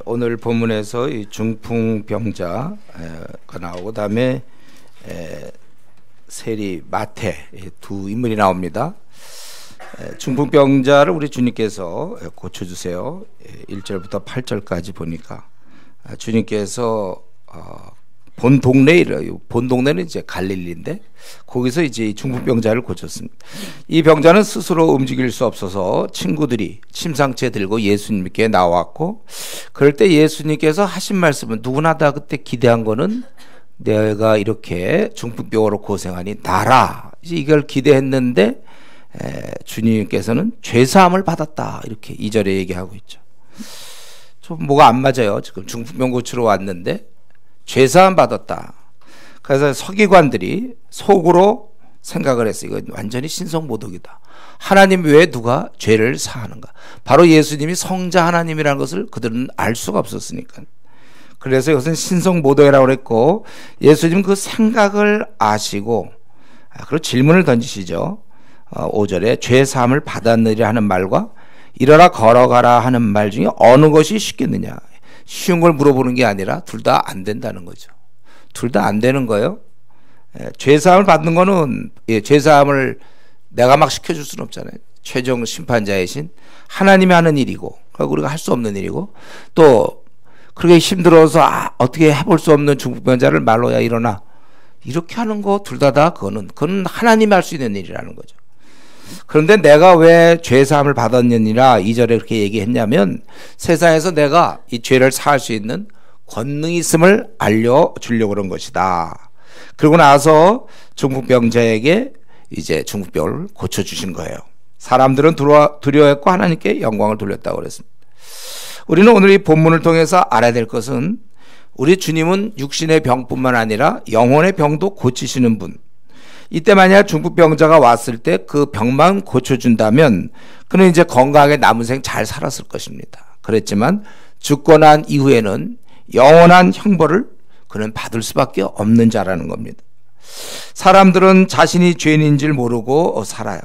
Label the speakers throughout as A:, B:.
A: 오늘 본문에서 이 중풍병자가 나오고 그다음에 세리 마태 두 인물이 나옵니다. 중풍병자를 우리 주님께서 고쳐주세요. 1절부터 8절까지 보니까 주님께서 본 동네는 이제 갈릴리인데 거기서 이제 이 중풍병자를 고쳤습니다. 이 병자는 스스로 움직일 수 없어서 친구들이 침상채 들고 예수님께 나왔고, 그럴 때 예수님께서 하신 말씀은 누구나 다 그때 기대한 거는 내가 이렇게 중풍병으로 고생하니 나라, 이걸 기대했는데 주님께서는 죄사함을 받았다, 이렇게 2절에 얘기하고 있죠. 좀 뭐가 안 맞아요. 지금 중풍병 고치러 왔는데 죄사함 받았다. 그래서 서기관들이 속으로 생각을 했어요. 이거 완전히 신성모독이다. 하나님 외에 누가 죄를 사하는가? 바로 예수님이 성자 하나님이라는 것을 그들은 알 수가 없었으니까. 그래서 이것은 신성모독이라고 그랬고, 예수님 그 생각을 아시고 그리고 질문을 던지시죠. 5절에 죄사함을 받았느냐 하는 말과 일어나 걸어가라 하는 말 중에 어느 것이 쉽겠느냐. 쉬운 걸 물어보는 게 아니라 둘 다 안 된다는 거죠. 둘 다 안 되는 거예요. 죄사함을 받는 거는 죄사함을 내가 막 시켜줄 수는 없잖아요. 최종 심판자이신 하나님이 하는 일이고, 우리가 할 수 없는 일이고, 또 그렇게 힘들어서 어떻게 해볼 수 없는 중풍병자를 말로 야 일어나, 이렇게 하는 거 둘 다 그거는 하나님이 할 수 있는 일이라는 거죠. 그런데 내가 왜 죄사함을 받았느니라 2절에 그렇게 얘기했냐면, 세상에서 내가 이 죄를 사할 수 있는 권능이 있음을 알려주려고 그런 것이다. 그러고 나서 중풍병자에게 이제 중풍병을 고쳐주신 거예요. 사람들은 두려워했고 하나님께 영광을 돌렸다고 그랬습니다. 우리는 오늘 이 본문을 통해서 알아야 될 것은, 우리 주님은 육신의 병뿐만 아니라 영혼의 병도 고치시는 분. 이때 만약 중풍병자가 왔을 때 그 병만 고쳐준다면 그는 이제 건강하게 남은 생 잘 살았을 것입니다. 그랬지만 죽고 난 이후에는 영원한 형벌을 그는 받을 수밖에 없는 자라는 겁니다. 사람들은 자신이 죄인인 줄 모르고 살아요.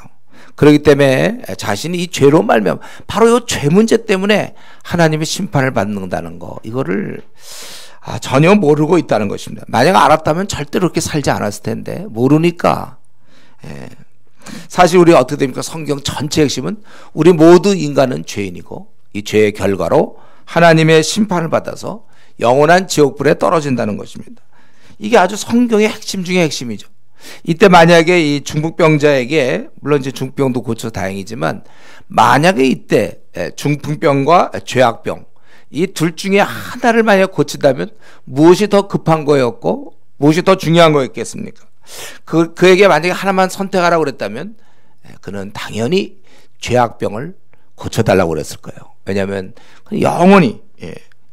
A: 그렇기 때문에 자신이 이 죄로 말미암아 바로 이 죄 문제 때문에 하나님의 심판을 받는다는 거, 이거를 전혀 모르고 있다는 것입니다. 만약 알았다면 절대로 그렇게 살지 않았을 텐데 모르니까. 사실 우리가 어떻게 됩니까? 성경 전체 핵심은 우리 모두 인간은 죄인이고 이 죄의 결과로 하나님의 심판을 받아서 영원한 지옥불에 떨어진다는 것입니다. 이게 아주 성경의 핵심 중의 핵심이죠. 이때 만약에 이 중풍병자에게, 물론 이제 중풍병도 고쳐 다행이지만, 만약에 이때 중풍병과 죄악병 이 둘 중에 하나를 만약 고친다면 무엇이 더 급한 거였고 무엇이 더 중요한 거였겠습니까? 그에게 만약에 하나만 선택하라고 그랬다면 그는 당연히 죄악병을 고쳐달라고 그랬을 거예요. 왜냐하면 영원히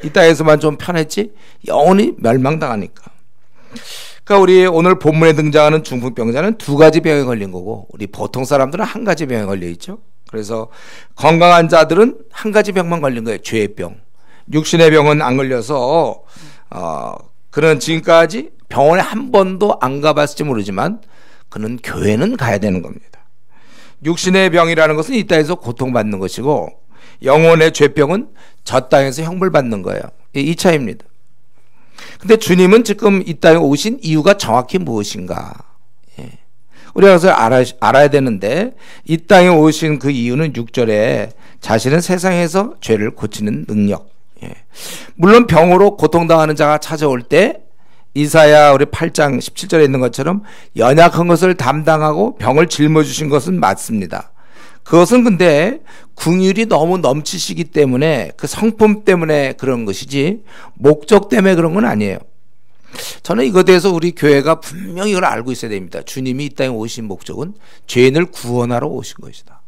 A: 이 땅에서만 좀 편했지 영원히 멸망당하니까. 그러니까 우리 오늘 본문에 등장하는 중풍병자는 두 가지 병에 걸린 거고, 우리 보통 사람들은 한 가지 병에 걸려 있죠. 그래서 건강한 자들은 한 가지 병만 걸린 거예요. 죄의 병. 육신의 병은 안 걸려서 그는 지금까지 병원에 한 번도 안 가봤을지 모르지만 그는 교회는 가야 되는 겁니다. 육신의 병이라는 것은 이 땅에서 고통받는 것이고, 영혼의 죄병은 저 땅에서 형벌받는 거예요. 이 차이입니다. 근데 주님은 지금 이 땅에 오신 이유가 정확히 무엇인가? 우리가 그래서 알아야 되는데, 이 땅에 오신 그 이유는 6절에 자신은 세상에서 죄를 고치는 능력. 물론 병으로 고통당하는 자가 찾아올 때 이사야 우리 8장 17절에 있는 것처럼 연약한 것을 담당하고 병을 짊어주신 것은 맞습니다. 그것은 근데 긍휼이 너무 넘치시기 때문에, 그 성품 때문에 그런 것이지 목적 때문에 그런 건 아니에요. 저는 이거에 대해서 우리 교회가 분명히 이걸 알고 있어야 됩니다. 주님이 이 땅에 오신 목적은 죄인을 구원하러 오신 것이다.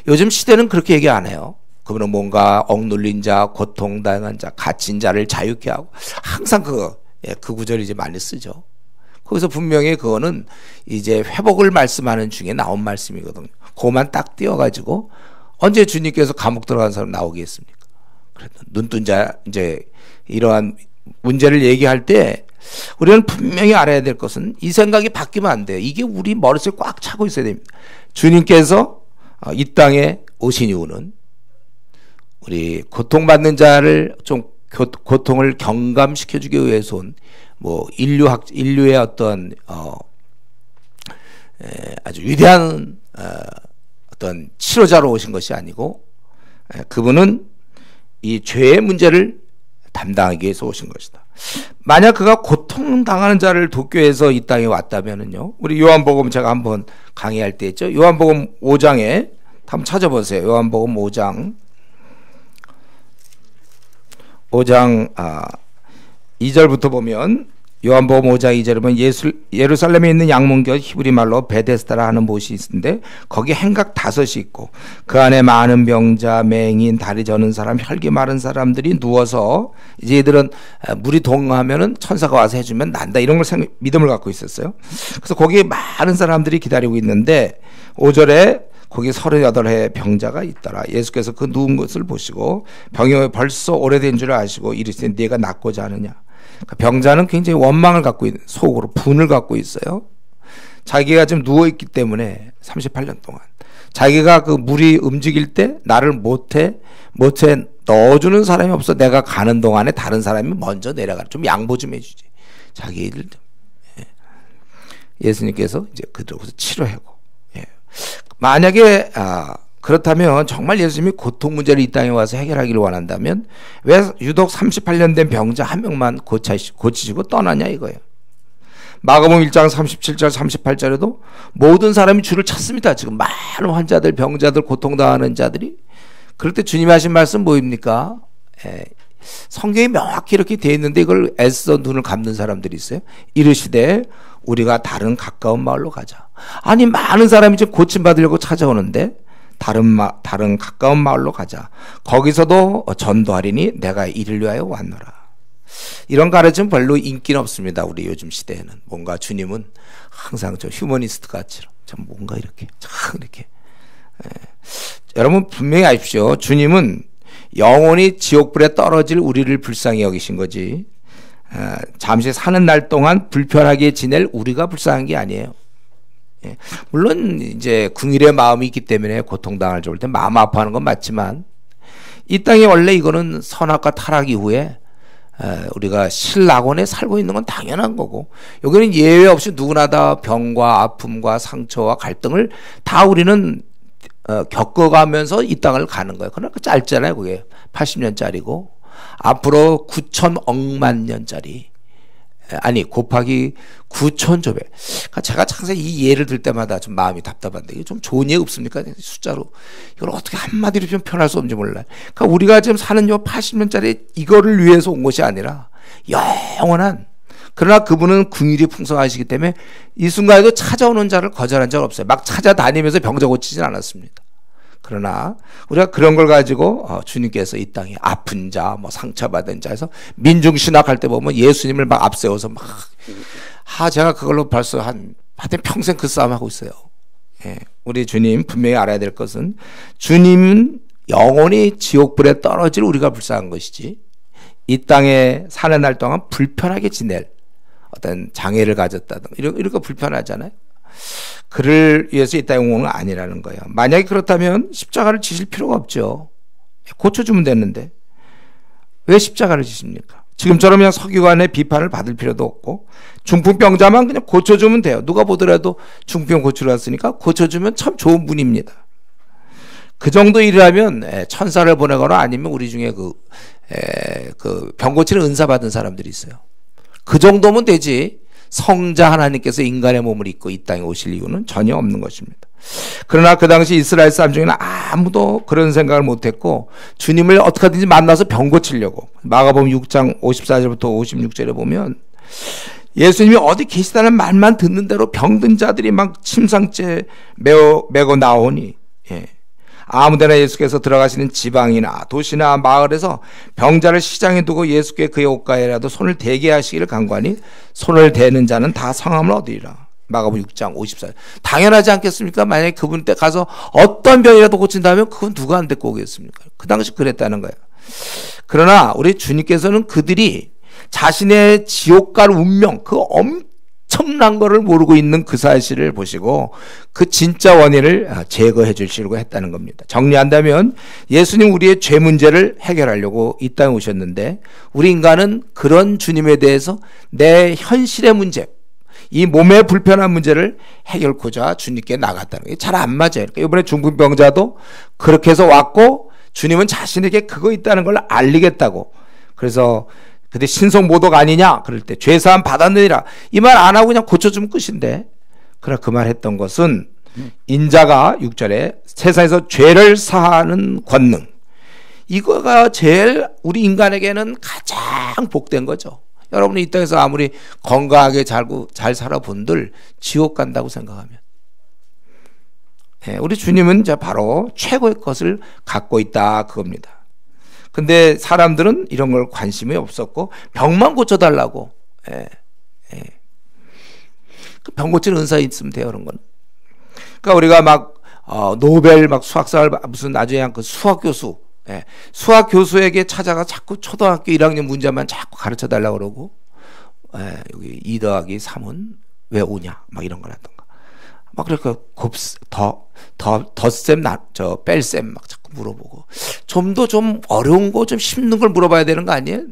A: 요즘 시대는 그렇게 얘기 안 해요. 그러면 뭔가 억눌린 자, 고통당한 자, 갇힌 자를 자유케 하고, 항상 그 구절을 이제 많이 쓰죠. 거기서 분명히 그거는 이제 회복을 말씀하는 중에 나온 말씀이거든요. 그것만 딱 띄워가지고 언제 주님께서 감옥 들어간 사람 나오겠습니까? 그래도 눈뜬 자, 이제 이러한 문제를 얘기할 때 우리는 분명히 알아야 될 것은 이 생각이 바뀌면 안 돼요. 이게 우리 머릿속에 꽉 차고 있어야 됩니다. 주님께서 이 땅에 오신 이유는 우리 고통받는 자를 좀 고통을 경감시켜주기 위해서 온 뭐 인류의 어떤 아주 위대한 어떤 치료자로 오신 것이 아니고 그분은 이 죄의 문제를 담당하기 위해서 오신 것이다. 만약 그가 고통당하는 자를 돕기 위해서 이 땅에 왔다면은요, 우리 요한복음 제가 한번 강의할 때 했죠. 요한복음 5장에 한번 찾아보세요. 요한복음 5장 2절부터 보면, 요한복음 5장 2절에 보면 예루살렘에 있는 양문교 히브리 말로 베데스다라 하는 곳이 있는데 거기 행각 5이 있고 그 안에 많은 병자, 맹인, 다리 저는 사람, 혈기 마른 사람들이 누워서 이제 얘들은 물이 동하면은 천사가 와서 해주면 난다 이런 걸 믿음을 갖고 있었어요. 그래서 거기에 많은 사람들이 기다리고 있는데 5절에 거기 38의 병자가 있더라. 예수께서 그 누운 것을 보시고 병이 벌써 오래된 줄 아시고 이르시되 네가 낫고자 하느냐. 병자는 굉장히 원망을 갖고 있는, 속으로 분을 갖고 있어요. 자기가 지금 누워있기 때문에 38년 동안 자기가 그 물이 움직일 때 나를 못해 넣어주는 사람이 없어. 내가 가는 동안에 다른 사람이 먼저 내려가 좀 양보 좀 해주지. 자기 일을 좀. 예수님께서 이제 그들로서 치료하고. 만약에 그렇다면 정말 예수님이 고통 문제를 이 땅에 와서 해결하기를 원한다면 왜 유독 38년 된 병자 한 명만 고치시고 떠나냐 이거예요. 마가복음 1장 37절 38절에도 모든 사람이 주를 찾습니다. 지금 많은 환자들, 병자들, 고통당하는 자들이. 그럴 때 주님이 하신 말씀 뭐입니까? 성경에 명확히 이렇게 되어 있는데 이걸 애써 눈을 감는 사람들이 있어요. 이르시되 우리가 다른 가까운 마을로 가자. 아니 많은 사람이 지금 고침받으려고 찾아오는데 다른 가까운 마을로 가자. 거기서도 전도하리니 내가 이를 위하여 왔노라. 이런 가르침 별로 인기는 없습니다. 우리 요즘 시대에는. 뭔가 주님은 항상 저 휴머니스트 같이 참 뭔가 이렇게 여러분 분명히 아십시오. 주님은 영원히 지옥불에 떨어질 우리를 불쌍히 여기신 거지 잠시 사는 날 동안 불편하게 지낼 우리가 불쌍한 게 아니에요. 물론 이제 궁일의 마음이 있기 때문에 고통당할 좋을 때 마음 아파하는 건 맞지만 이 땅에 원래 이거는 선악과 타락 이후에 우리가 신락원에 살고 있는 건 당연한 거고 여기는 예외 없이 누구나 다 병과 아픔과 상처와 갈등을 다 우리는 겪어가면서 이 땅을 가는 거예요. 그러니까 짧잖아요. 그게 80년짜리고 앞으로 9천억만 년짜리 아니 곱하기 9천조배. 그러니까 제가 항상 이 예를 들 때마다 좀 마음이 답답한데 이게 좀 좋은 예 없습니까? 숫자로 이걸 어떻게 한마디로 좀 표현할 수 없는지 몰라요. 그러니까 우리가 지금 사는 요 80년짜리 이거를 위해서 온 것이 아니라 영원한, 그러나 그분은 긍휼이 풍성하시기 때문에 이 순간에도 찾아오는 자를 거절한 적 없어요. 막 찾아다니면서 병자 고치진 않았습니다. 그러나 우리가 그런 걸 가지고 주님께서 이 땅에 아픈 자, 뭐 상처받은 자에서 민중신학할 때 보면 예수님을 막 앞세워서 막 제가 그걸로 벌써 하여튼 평생 그 싸움 하고 있어요. 우리 주님 분명히 알아야 될 것은 주님은 영원히 지옥불에 떨어질 우리가 불쌍한 것이지 이 땅에 사는 날 동안 불편하게 지낼 어떤 장애를 가졌다든가 이런 거 불편하잖아요. 그를 위해서 이 땅에 온 건 아니라는 거예요. 만약에 그렇다면 십자가를 지실 필요가 없죠. 고쳐주면 되는데 왜 십자가를 지십니까? 지금처럼 그냥 서기관의 비판을 받을 필요도 없고 중풍병자만 그냥 고쳐주면 돼요. 누가 보더라도 중풍병 고치러 왔으니까 고쳐주면 참 좋은 분입니다. 그 정도 일을 하면 천사를 보내거나 아니면 우리 중에 그 병 고치는 은사 받은 사람들이 있어요. 그 정도면 되지. 성자 하나님께서 인간의 몸을 입고 이 땅에 오실 이유는 전혀 없는 것입니다. 그러나 그 당시 이스라엘 사람 중에는 아무도 그런 생각을 못했고 주님을 어떻게 하든지 만나서 병 고치려고. 마가복음 6장 54절부터 56절에 보면 예수님이 어디 계시다는 말만 듣는 대로 병든 자들이 막 침상째 메고 나오니 아무데나 예수께서 들어가시는 지방이나 도시나 마을에서 병자를 시장에 두고 예수께 그의 옷가에라도 손을 대게 하시기를 간구하니 손을 대는 자는 다 성함을 얻으리라. 마가복음 6장 54절. 당연하지 않겠습니까? 만약에 그분 때 가서 어떤 병이라도 고친다면 그건 누가 안 데리고 오겠습니까? 그 당시 그랬다는 거예요. 그러나 우리 주님께서는 그들이 자신의 지옥 갈 운명, 그 엄청난 엄청난 거를 모르고 있는 그 사실을 보시고 그 진짜 원인을 제거해 주시려고 했다는 겁니다. 정리한다면 예수님 우리의 죄 문제를 해결하려고 이 땅에 오셨는데 우리 인간은 그런 주님에 대해서 내 현실의 문제, 이 몸의 불편한 문제를 해결코자 주님께 나갔다는 게 잘 안 맞아요. 그러니까 이번에 중풍병자도 그렇게 해서 왔고 주님은 자신에게 그거 있다는 걸 알리겠다고. 그래서 근데 신성 모독 아니냐 그럴 때 죄사함 받았느니라 이 말 안 하고 그냥 고쳐주면 끝인데, 그러나 그 말 했던 것은 인자가 6절에 세상에서 죄를 사하는 권능, 이거가 제일 우리 인간에게는 가장 복된 거죠. 여러분이 이 땅에서 아무리 건강하게 잘 살아본들 지옥 간다고 생각하면, 우리 주님은 이제 바로 최고의 것을 갖고 있다 그겁니다. 근데 사람들은 이런 걸 관심이 없었고 병만 고쳐달라고. 그 병 고치는 은사 있으면 돼요, 그런 건. 그러니까 우리가 막 노벨 막 수학상을 무슨 나중에 한 그 수학 교수, 수학 교수에게 찾아가 자꾸 초등학교 1학년 문제만 자꾸 가르쳐 달라고 그러고, 여기 2 더하기 3은 왜 5냐 막 이런 걸 하던가. 막 그러니까 덧셈 뺄셈 막 자꾸 물어보고, 좀 더 좀 어려운 거 좀 쉽는 걸 물어봐야 되는 거 아니에요?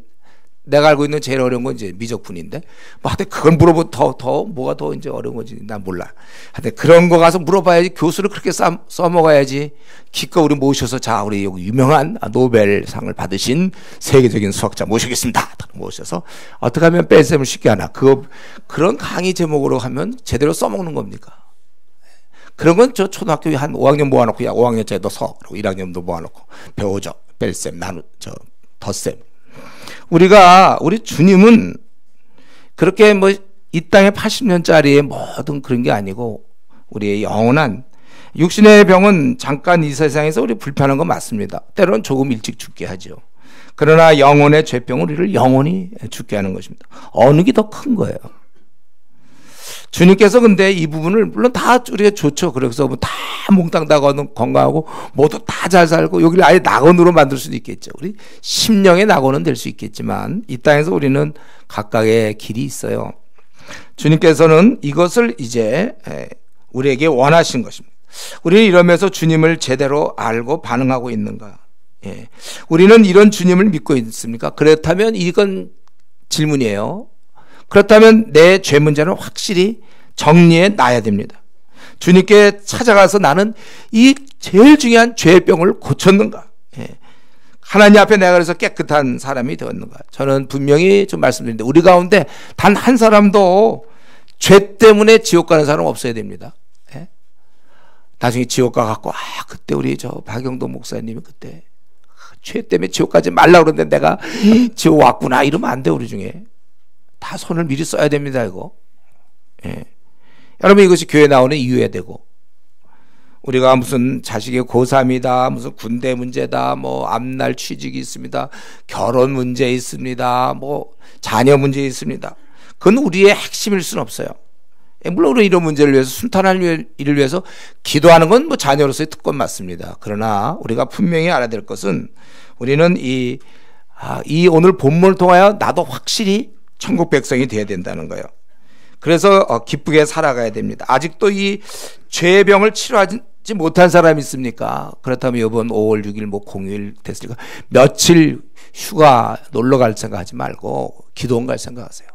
A: 내가 알고 있는 제일 어려운 건 이제 미적분인데, 뭐 하여튼 그걸 물어보면 더 뭐가 더 이제 어려운 건지 난 몰라. 하여튼 그런 거 가서 물어봐야지. 교수를 그렇게 써먹어야지. 기껏 우리 모셔서 자 우리 여기 유명한 노벨상을 받으신 세계적인 수학자 모시겠습니다. 모셔서 어떻게 하면 뺄셈을 쉽게 하나. 그런 강의 제목으로 하면 제대로 써먹는 겁니까? 그런 건 저 초등학교 한 5학년 모아놓고 야 5학년짜리 너 서. 그리고 1학년도 모아놓고 배우죠. 뺄셈, 덧셈. 우리 주님은 그렇게 뭐 이 땅에 80년짜리의 모든 그런 게 아니고 우리의 영원한 육신의 병은 잠깐 이 세상에서 우리 불편한 건 맞습니다. 때로는 조금 일찍 죽게 하죠. 그러나 영혼의 죄병은 우리를 영원히 죽게 하는 것입니다. 어느 게 더 큰 거예요. 주님께서 근데 이 부분을 물론 다 우리가 좋죠. 그래서 뭐 다 몽땅 다 건강하고 모두 다 잘 살고 여기를 아예 낙원으로 만들 수도 있겠죠. 우리 심령의 낙원은 될 수 있겠지만 이 땅에서 우리는 각각의 길이 있어요. 주님께서는 이것을 이제 우리에게 원하신 것입니다. 우리는 이러면서 주님을 제대로 알고 반응하고 있는가? 우리는 이런 주님을 믿고 있습니까? 그렇다면 이건 질문이에요. 그렇다면 내 죄 문제는 확실히 정리해 놔야 됩니다. 주님께 찾아가서 나는 이 제일 중요한 죄병을 고쳤는가? 하나님 앞에 내가 그래서 깨끗한 사람이 되었는가? 저는 분명히 좀 말씀드리는데 우리 가운데 단 한 사람도 죄 때문에 지옥 가는 사람 없어야 됩니다. 나중에 지옥 가갖고 그때 우리 저 박영도 목사님이 그때 죄 때문에 지옥 가지 말라 그러는데 내가 지옥 왔구나 이러면 안 돼. 우리 중에 다 손을 미리 써야 됩니다. 이거. 여러분 이것이 교회 나오는 이유야 되고, 우리가 무슨 자식의 고3이다, 무슨 군대 문제다, 뭐 앞날 취직이 있습니다, 결혼 문제 있습니다, 뭐 자녀 문제 있습니다. 그건 우리의 핵심일 수는 없어요. 물론 우리 이런 문제를 위해서 순탄한 일을 위해서 기도하는 건 뭐 자녀로서의 특권 맞습니다. 그러나 우리가 분명히 알아야 될 것은 우리는 이 오늘 본문을 통하여 나도 확실히 천국 백성이 되어야 된다는 거예요. 그래서 기쁘게 살아가야 됩니다. 아직도 이 죄의 병을 치료하지 못한 사람이 있습니까? 그렇다면 이번 5월 6일 뭐 공휴일 됐으니까 며칠 휴가 놀러 갈 생각하지 말고 기도원 갈 생각하세요.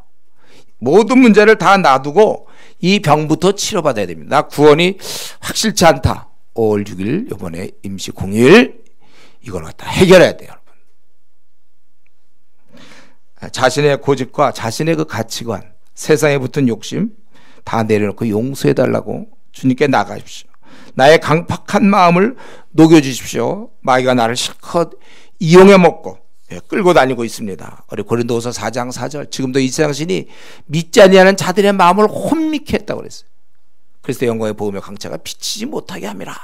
A: 모든 문제를 다 놔두고 이 병부터 치료받아야 됩니다. 나 구원이 확실치 않다. 5월 6일 이번에 임시 공휴일 이걸 갖다 해결해야 돼요. 여러분. 자신의 고집과 자신의 그 가치관, 세상에 붙은 욕심 다 내려놓고 용서해달라고 주님께 나가십시오. 나의 강팍한 마음을 녹여주십시오. 마귀가 나를 실컷 이용해 먹고 끌고 다니고 있습니다. 우리 고린도후서 4장 4절 지금도 이 세상 신이 믿지 아니하는 자들의 마음을 혼미케 했다고 그랬어요. 그리스도의 영광의 복음의 강차가 비치지 못하게 함이라.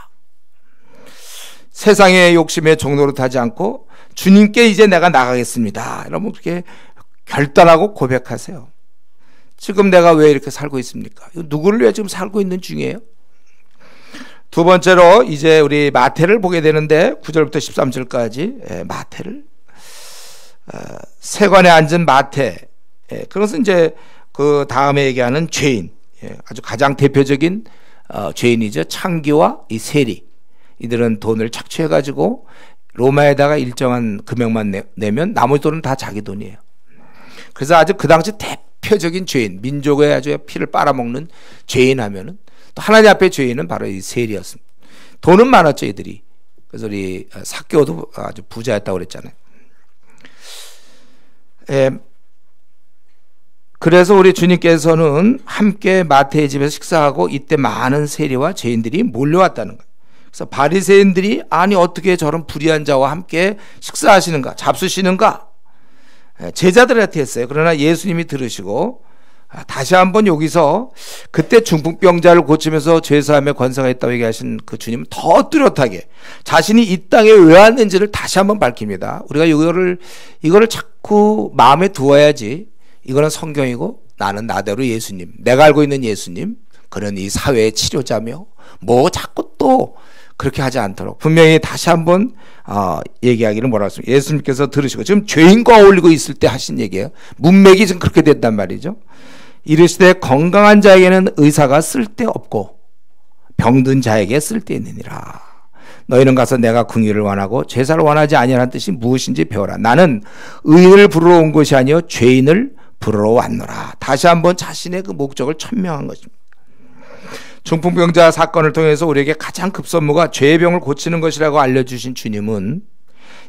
A: 세상의 욕심에 종노릇하지 않고 주님께 이제 내가 나가겠습니다. 여러분 그렇게 결단하고 고백하세요. 지금 내가 왜 이렇게 살고 있습니까? 누구를 위해 지금 살고 있는 중이에요? 두 번째로 이제 우리 마태를 보게 되는데 9절부터 13절까지 마태를 세관에 앉은 마태, 그것은 이제 그 다음에 얘기하는 죄인, 아주 가장 대표적인 죄인이죠. 창기와 이 세리. 이들은 돈을 착취해가지고 로마에다가 일정한 금액만 내면 나머지 돈은 다 자기 돈이에요. 그래서 아주 그 당시 대표적인 죄인, 민족의 아주 피를 빨아먹는 죄인 하면은 또 하나님 앞에 죄인은 바로 이 세리였습니다. 돈은 많았죠, 이들이. 그래서 우리 삭개오도 아주 부자였다고 그랬잖아요. 그래서 우리 주님께서는 함께 마태의 집에서 식사하고 이때 많은 세리와 죄인들이 몰려왔다는 거예요. 그래서 바리새인들이 아니 어떻게 저런 불의한 자와 함께 식사하시는가, 잡수시는가 제자들한테 했어요. 그러나 예수님이 들으시고 다시 한번 여기서 그때 중풍병자를 고치면서 죄사함의 권세가 있다고 얘기하신 그 주님은 더 뚜렷하게 자신이 이 땅에 왜 왔는지를 다시 한번 밝힙니다. 우리가 이거를 자꾸 마음에 두어야지. 이거는 성경이고 나는 나대로 예수님, 내가 알고 있는 예수님, 그는 이 사회의 치료자며 뭐 자꾸 또 그렇게 하지 않도록 분명히 다시 한번 얘기하기를 뭐라고 했습니까? 예수님께서 들으시고 지금 죄인과 어울리고 있을 때 하신 얘기예요. 문맥이 지금 그렇게 됐단 말이죠. 이르시되 건강한 자에게는 의사가 쓸데없고 병든 자에게 쓸데있느니라. 너희는 가서 내가 긍휼을 원하고 제사를 원하지 아니하는 뜻이 무엇인지 배워라. 나는 의인을 부르러 온 것이 아니요 죄인을 부르러 왔노라. 다시 한번 자신의 그 목적을 천명한 것입니다. 중풍병자 사건을 통해서 우리에게 가장 급선무가 죄의 병을 고치는 것이라고 알려주신 주님은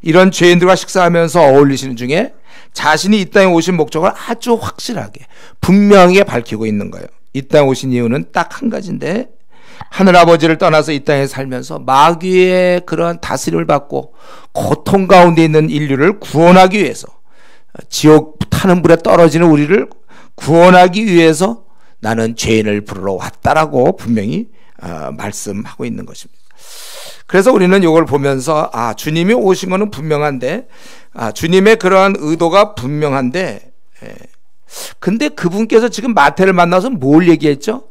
A: 이런 죄인들과 식사하면서 어울리시는 중에 자신이 이 땅에 오신 목적을 아주 확실하게 분명하게 밝히고 있는 거예요. 이 땅에 오신 이유는 딱 한 가지인데 하늘아버지를 떠나서 이 땅에 살면서 마귀의 그러한 다스림을 받고 고통 가운데 있는 인류를 구원하기 위해서 지옥 타는 불에 떨어지는 우리를 구원하기 위해서 나는 죄인을 부르러 왔다라고 분명히 말씀하고 있는 것입니다. 그래서 우리는 이걸 보면서 주님이 오신 것은 분명한데 주님의 그러한 의도가 분명한데 근데 그분께서 지금 마태를 만나서 뭘 얘기했죠?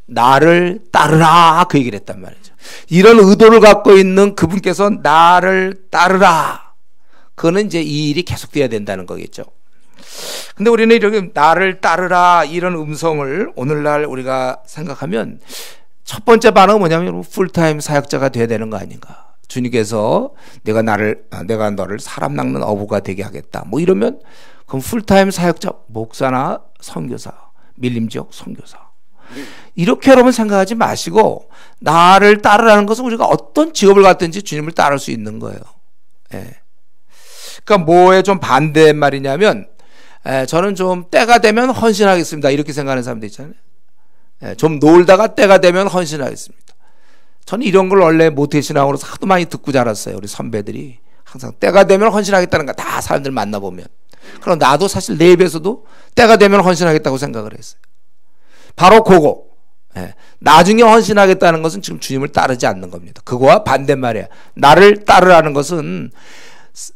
A: 나를 따르라 그 얘기를 했단 말이죠. 이런 의도를 갖고 있는 그분께서 나를 따르라 그거는 이제 이 일이 계속돼야 된다는 거겠죠. 근데 우리는 이렇게 나를 따르라 이런 음성을 오늘날 우리가 생각하면 첫 번째 반응은 뭐냐면 풀타임 사역자가 돼야 되는 거 아닌가. 주님께서 내가 너를 사람 낚는 어부가 되게 하겠다. 뭐 이러면 그럼 풀타임 사역자 목사나 선교사, 밀림지역 선교사 이렇게 여러분 생각하지 마시고 나를 따르라는 것은 우리가 어떤 직업을 갖든지 주님을 따를 수 있는 거예요. 그러니까 뭐에 좀 반대말이냐면 저는 좀 때가 되면 헌신하겠습니다. 이렇게 생각하는 사람들 있잖아요. 좀 놀다가 때가 되면 헌신하겠습니다. 저는 이런 걸 원래 모태신앙으로 하도 많이 듣고 자랐어요. 우리 선배들이 항상 때가 되면 헌신하겠다는 거 다 사람들 만나보면. 그럼 나도 사실 내 입에서도 때가 되면 헌신하겠다고 생각을 했어요. 바로 그거. 나중에 헌신하겠다는 것은 지금 주님을 따르지 않는 겁니다. 그거와 반대말이에요. 나를 따르라는 것은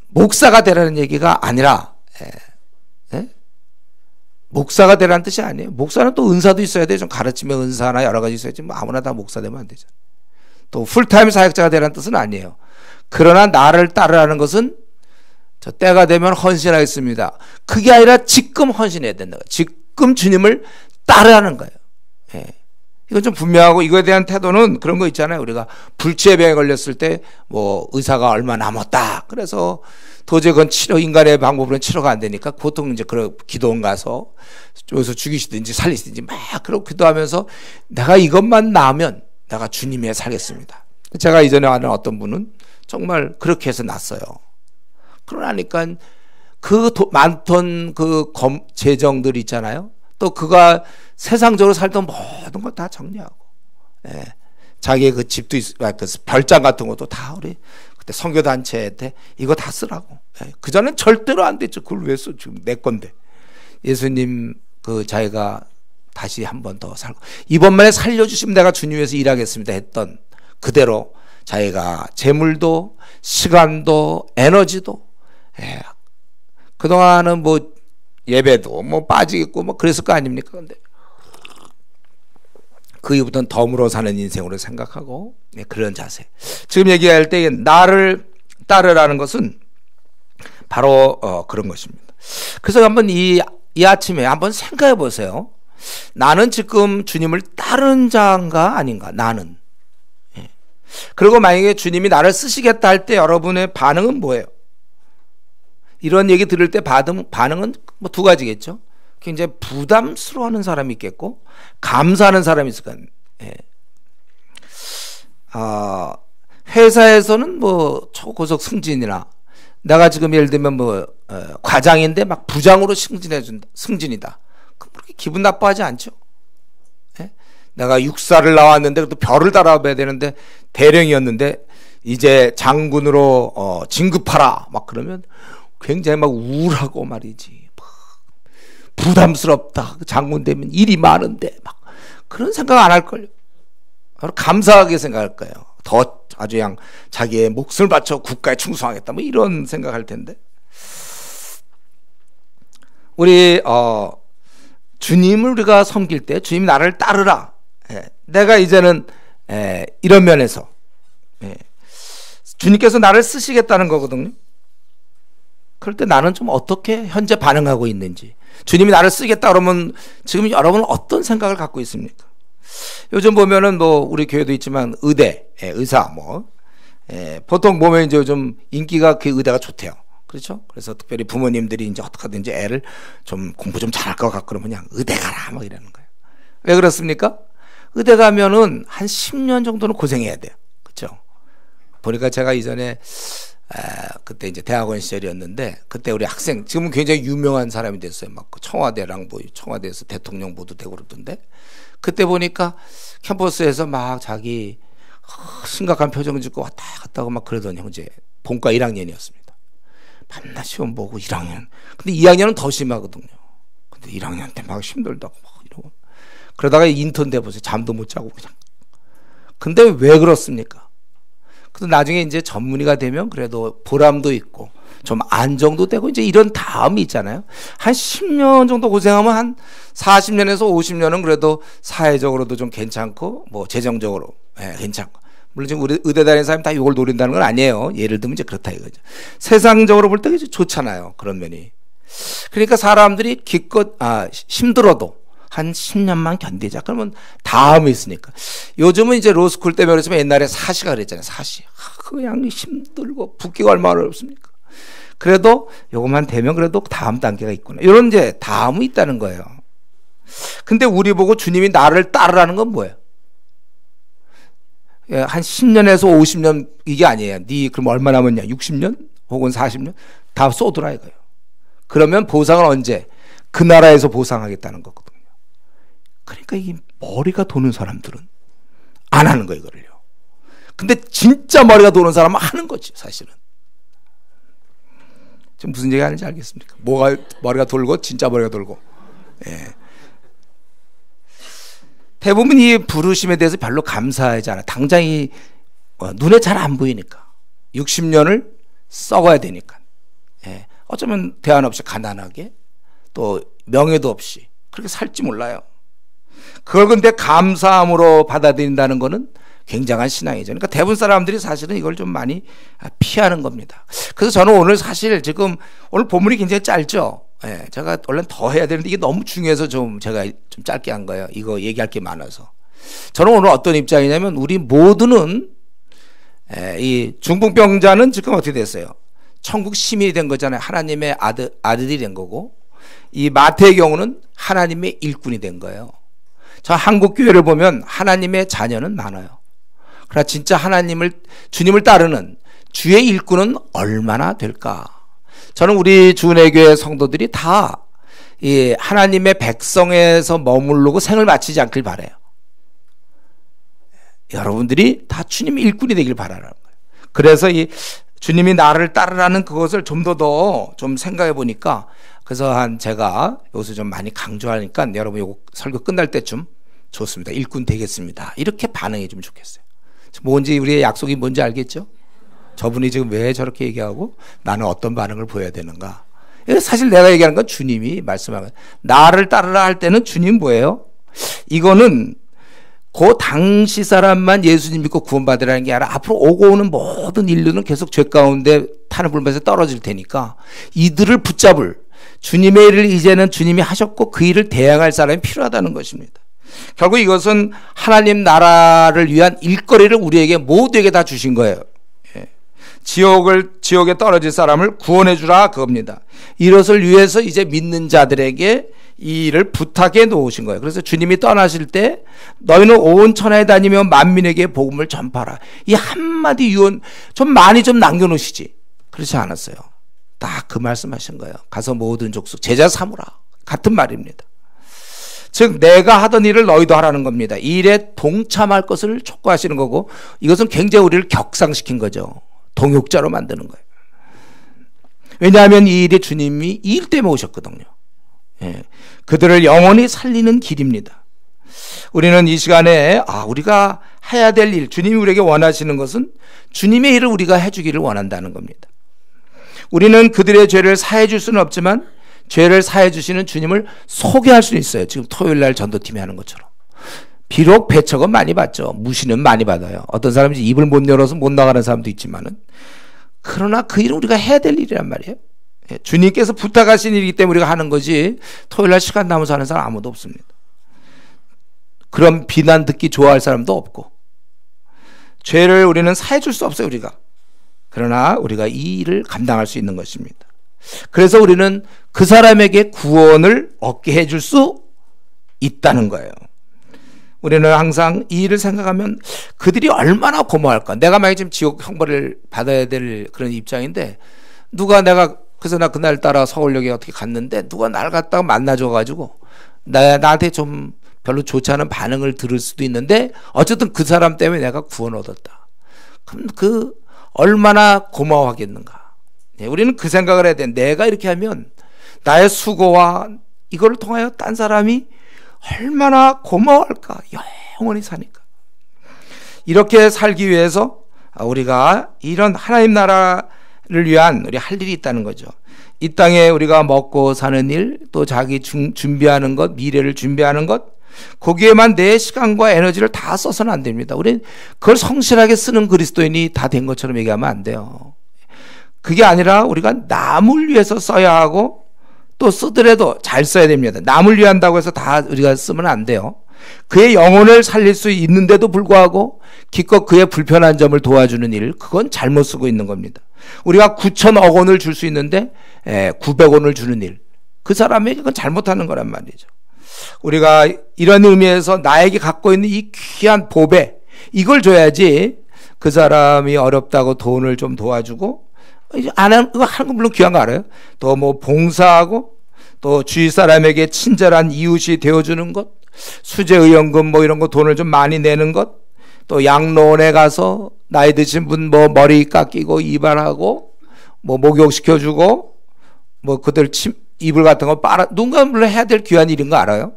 A: 목사가 되라는 얘기가 아니라 목사가 되라는 뜻이 아니에요. 목사는 또 은사도 있어야 돼요. 좀 가르치면 은사나 여러 가지 있어야지 뭐 아무나 다 목사 되면 안 되죠. 또 풀타임 사역자가 되라는 뜻은 아니에요. 그러나 나를 따르라는 것은 저 때가 되면 헌신하겠습니다. 그게 아니라 지금 헌신해야 된다. 지금 주님을 따르라는 거예요. 이건 좀 분명하고 이거에 대한 태도는 그런 거 있잖아요. 우리가 불치병에 걸렸을 때 뭐 의사가 얼마 남았다. 그래서 도저히 그건 인간의 방법으로는 치료가 안 되니까 보통 이제 그런 기도원 가서 여기서 죽이시든지 살리시든지 막 그렇게 기도하면서 내가 이것만 나으면 내가 주님에 살겠습니다. 제가 이전에 아는 어떤 분은 정말 그렇게 해서 났어요. 그러니까 그 많던 그 재정들 있잖아요. 또 그가 세상적으로 살던 모든 걸 다 정리하고, 자기의 그 집도 그 별장 같은 것도 다 우리 그때 선교단체한테 이거 다 쓰라고. 그전엔 절대로 안 됐죠. 그걸 왜 써? 지금 내 건데. 예수님 그 자기가 다시 한 번 더 살고 이번만에 살려주시면 내가 주님 위해서 일하겠습니다 했던 그대로 자기가 재물도 시간도 에너지도 그동안은 뭐 예배도 뭐 빠지겠고 뭐 그랬을 거 아닙니까? 근데 그 이후부터는 덤으로 사는 인생으로 생각하고 그런 자세. 지금 얘기할 때 나를 따르라는 것은 바로 그런 것입니다. 그래서 한번 이 이 아침에 한번 생각해 보세요. 나는 지금 주님을 따르는 자인가 아닌가? 나는. 예. 그리고 만약에 주님이 나를 쓰시겠다 할 때 여러분의 반응은 뭐예요? 이런 얘기 들을 때 반응은 뭐 두 가지겠죠. 굉장히 부담스러워하는 사람이 있겠고 감사하는 사람이 있을 거예요. 예. 회사에서는 뭐 초고속 승진이나 내가 지금 예를 들면 뭐 과장인데 막 부장으로 승진이다. 그렇게 기분 나빠하지 않죠. 예? 내가 육사를 나왔는데 또 별을 달아봐야 되는데 대령이었는데 이제 장군으로 진급하라 막 그러면 굉장히 막 우울하고 말이지. 막 부담스럽다. 장군 되면 일이 많은데 막 그런 생각 안 할 걸요. 감사하게 생각할 거예요. 더 아주 그냥 자기의 몫을 바쳐 국가에 충성하겠다 뭐 이런 생각할 텐데 우리 주님을 우리가 섬길 때 주님이 나를 따르라. 예. 내가 이제는 이런 면에서 주님께서 나를 쓰시겠다는 거거든요. 그럴 때 나는 좀 어떻게 현재 반응하고 있는지 주님이 나를 쓰겠다 그러면 지금 여러분은 어떤 생각을 갖고 있습니까? 요즘 보면은 뭐 우리 교회도 있지만 의대, 의사 보통 보면 이제 요즘 인기가 그 의대가 좋대요. 그렇죠? 그래서 특별히 부모님들이 이제 어떻게 하든지 애를 좀 공부 좀 잘할 것 같고 그러면 그냥 의대 가라 막 이러는 거예요. 왜 그렇습니까? 의대 가면은 한 10년 정도는 고생해야 돼요. 그렇죠? 보니까 제가 이전에 그때 이제 대학원 시절이었는데 그때 우리 학생 지금은 굉장히 유명한 사람이 됐어요. 막 청와대랑 뭐 청와대에서 대통령 모두 되고 그러던데 그때 보니까 캠퍼스에서 막 자기 심각한 표정 짓고 왔다 갔다 하고 막 그러던 형제 본과 1학년이었습니다. 밤낮 시험 보고 1학년. 근데 2학년은 더 심하거든요. 근데 1학년 때 막 힘들다고 막 이러고 그러다가 인턴 돼보세요. 잠도 못 자고 그냥. 근데 왜 그렇습니까? 근데 나중에 이제 전문의가 되면 그래도 보람도 있고 좀 안정도 되고 이제 이런 다음이 있잖아요. 한 10년 정도 고생하면 한 40년에서 50년은 그래도 사회적으로도 좀 괜찮고 뭐 재정적으로 괜찮고. 물론 지금 우리 의대 다니는 사람이 다 이걸 노린다는 건 아니에요. 예를 들면 이제 그렇다 이거죠. 세상적으로 볼 때 이제 좋잖아요. 그런 면이. 그러니까 사람들이 기껏 힘들어도 한 10년만 견디자. 그러면 다음이 있으니까. 요즘은 이제 로스쿨 때문에 그랬지만 옛날에 사시가 그랬잖아요. 사시. 그냥 힘들고 붓기가 얼마나 어렵습니까? 그래도 요것만 되면 그래도 다음 단계가 있구나. 이런 이제 다음이 있다는 거예요. 근데 우리 보고 주님이 나를 따르라는 건 뭐예요? 한 10년에서 50년 이게 아니에요. 네 그럼 얼마 남았냐? 60년? 혹은 40년? 다 쏟으라 이거예요. 그러면 보상은 언제? 그 나라에서 보상하겠다는 거거든요. 그러니까 이 머리가 도는 사람들은 안 하는 거예요, 이거를요. 근데 진짜 머리가 도는 사람은 하는 거지, 사실은. 지금 무슨 얘기 하는지 알겠습니까? 뭐가 머리가 돌고 진짜 머리가 돌고. 예. 대부분 이 부르심에 대해서 별로 감사하지 않아. 당장 이 눈에 잘 안 보이니까. 60년을 썩어야 되니까. 예. 어쩌면 대안 없이 가난하게 또 명예도 없이 그렇게 살지 몰라요. 그걸 근데 감사함으로 받아들인다는 거는 굉장한 신앙이죠. 그러니까 대부분 사람들이 사실은 이걸 좀 많이 피하는 겁니다. 그래서 저는 오늘 사실 지금 오늘 본문이 굉장히 짧죠. 예, 제가 원래 더 해야 되는데 이게 너무 중요해서 좀 제가 좀 짧게 한 거예요. 이거 얘기할 게 많아서. 저는 오늘 어떤 입장이냐면 우리 모두는 이 중풍병자는 지금 어떻게 됐어요? 천국 시민이 된 거잖아요. 하나님의 아들이 된 거고 이 마태의 경우는 하나님의 일꾼이 된 거예요. 저 한국 교회를 보면 하나님의 자녀는 많아요. 그러나 진짜 주님을 따르는 주의 일꾼은 얼마나 될까? 저는 우리 주은혜교회 성도들이 다 이 하나님의 백성에서 머무르고 생을 마치지 않길 바라요. 여러분들이 다 주님의 일꾼이 되길 바라는 거예요. 그래서 이 주님이 나를 따르라는 그것을 좀 더 좀 생각해 보니까 그래서 제가 요새 좀 많이 강조하니까 여러분 요거 설교 끝날 때쯤 좋습니다. 일꾼 되겠습니다. 이렇게 반응해 주면 좋겠어요. 뭔지 우리의 약속이 뭔지 알겠죠? 저분이 지금 왜 저렇게 얘기하고 나는 어떤 반응을 보여야 되는가? 사실 내가 얘기하는 건 주님이 말씀하는 나를 따르라 할 때는 주님 뭐예요? 이거는 그 당시 사람만 예수님 믿고 구원받으라는 게 아니라 앞으로 오고 오는 모든 인류는 계속 죄 가운데 타는 불면서 떨어질 테니까 이들을 붙잡을 주님의 일을 이제는 주님이 하셨고 그 일을 대항할 사람이 필요하다는 것입니다. 결국 이것은 하나님 나라를 위한 일거리를 우리에게 모두에게 다 주신 거예요. 지옥에 떨어질 사람을 구원해 주라 그겁니다. 이것을 위해서 이제 믿는 자들에게 이 일을 부탁해 놓으신 거예요. 그래서 주님이 떠나실 때 너희는 온 천하에 다니며 만민에게 복음을 전파하라. 이 한마디 유언 좀 많이 좀 남겨놓으시지. 그렇지 않았어요. 딱 그 말씀하신 거예요. 가서 모든 족속 제자 삼으라. 같은 말입니다. 즉 내가 하던 일을 너희도 하라는 겁니다. 이 일에 동참할 것을 촉구하시는 거고 이것은 굉장히 우리를 격상시킨 거죠. 동역자로 만드는 거예요. 왜냐하면 이 일이 주님이 이 일 때문에 오셨거든요. 예, 그들을 영원히 살리는 길입니다. 우리는 이 시간에 우리가 해야 될 일, 주님이 우리에게 원하시는 것은 주님의 일을 우리가 해주기를 원한다는 겁니다. 우리는 그들의 죄를 사해 줄 수는 없지만 죄를 사해 주시는 주님을 소개할 수는 있어요. 지금 토요일날 전도팀이 하는 것처럼. 비록 배척은 많이 받죠. 무시는 많이 받아요. 어떤 사람이 입을 못 열어서 못 나가는 사람도 있지만은 그러나 그 일은 우리가 해야 될 일이란 말이에요. 주님께서 부탁하신 일이기 때문에 우리가 하는 거지 토요일날 시간 남아서 하는 사람 아무도 없습니다. 그런 비난 듣기 좋아할 사람도 없고 죄를 우리는 사해 줄 수 없어요. 우리가. 그러나 우리가 이 일을 감당할 수 있는 것입니다. 그래서 우리는 그 사람에게 구원을 얻게 해줄 수 있다는 거예요. 우리는 항상 이 일을 생각하면 그들이 얼마나 고마울까. 내가 만약에 지금 지옥 형벌을 받아야 될 그런 입장인데 그래서 나 그날 따라 서울역에 어떻게 갔는데 누가 날 갖다가 만나줘가지고 나한테 좀 별로 좋지 않은 반응을 들을 수도 있는데 어쨌든 그 사람 때문에 내가 구원 얻었다. 그럼 그 얼마나 고마워하겠는가. 우리는 그 생각을 해야 돼. 내가 이렇게 하면 나의 수고와 이걸 통하여 딴 사람이 얼마나 고마워할까. 영원히 사니까. 이렇게 살기 위해서 우리가 이런 하나님 나라를 위한 우리 할 일이 있다는 거죠. 이 땅에 우리가 먹고 사는 일, 또 자기 준비하는 것, 미래를 준비하는 것, 거기에만 내 시간과 에너지를 다 써서는 안 됩니다. 우리는 그걸 성실하게 쓰는 그리스도인이 다 된 것처럼 얘기하면 안 돼요. 그게 아니라 우리가 남을 위해서 써야 하고 또 쓰더라도 잘 써야 됩니다. 남을 위한다고 해서 다 우리가 쓰면 안 돼요. 그의 영혼을 살릴 수 있는데도 불구하고 기껏 그의 불편한 점을 도와주는 일, 그건 잘못 쓰고 있는 겁니다. 우리가 9천억 원을 줄 수 있는데 900원을 주는 일, 그 사람에게 그건 잘못하는 거란 말이죠. 우리가 이런 의미에서 나에게 갖고 있는 이 귀한 보배, 이걸 줘야지 그 사람이 어렵다고 돈을 좀 도와주고, 안 하는 거 물론 귀한 거 알아요. 또 뭐 봉사하고, 또 주위 사람에게 친절한 이웃이 되어주는 것, 수재의연금 뭐 이런 거 돈을 좀 많이 내는 것, 또 양로원에 가서 나이 드신 분 뭐 머리 깎이고 이발하고 뭐 목욕시켜주고 뭐 그들 이불 같은 거 누군가 물론 해야 될 귀한 일인 거 알아요.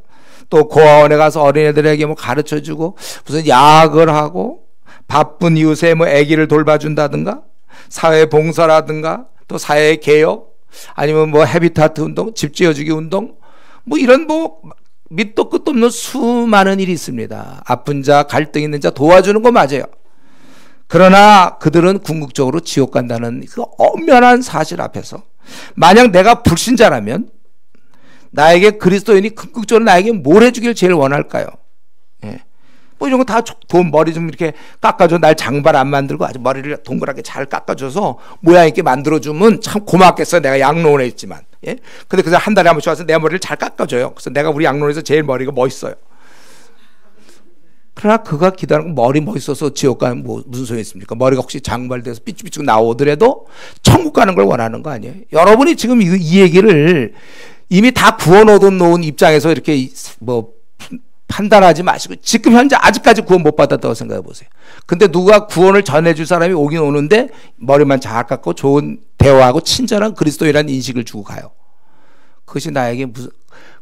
A: 또 고아원에 가서 어린애들에게 뭐 가르쳐주고 무슨 야학을 하고 바쁜 이웃에 뭐 아기를 돌봐준다든가 사회 봉사라든가 또 사회 개혁 아니면 뭐 헤비타트 운동, 집 지어주기 운동 뭐 이런 뭐 밑도 끝도 없는 수많은 일이 있습니다. 아픈 자, 갈등 있는 자 도와주는 거 맞아요. 그러나 그들은 궁극적으로 지옥 간다는 그 엄연한 사실 앞에서 만약 내가 불신자라면 나에게 그리스도인이 궁극적으로 나에게 뭘 해주길 제일 원할까요? 예. 뭐 이런 거 다 돈 머리 좀 이렇게 깎아줘. 날 장발 안 만들고 아주 머리를 동그랗게 잘 깎아줘서 모양 있게 만들어주면 참 고맙겠어. 내가 양로원에 있지만. 예? 근데 그 사람 한 달에 한 번씩 와서 내 머리를 잘 깎아줘요. 그래서 내가 우리 양로원에서 제일 머리가 멋있어요. 그러나 그가 기다리는 머리 멋있어서 지옥 가는 뭐 무슨 소용이 있습니까? 머리가 혹시 장발돼서 삐죽삐죽 나오더라도 천국 가는 걸 원하는 거 아니에요? 여러분이 지금 이 얘기를 이미 다 구원 얻어놓은 입장에서 이렇게 뭐 판단하지 마시고 지금 현재 아직까지 구원 못 받았다고 생각해 보세요. 근데 누가 구원을 전해줄 사람이 오긴 오는데 머리만 잘 깎고 좋은 대화하고 친절한 그리스도인이라는 인식을 주고 가요. 그것이 나에게 무슨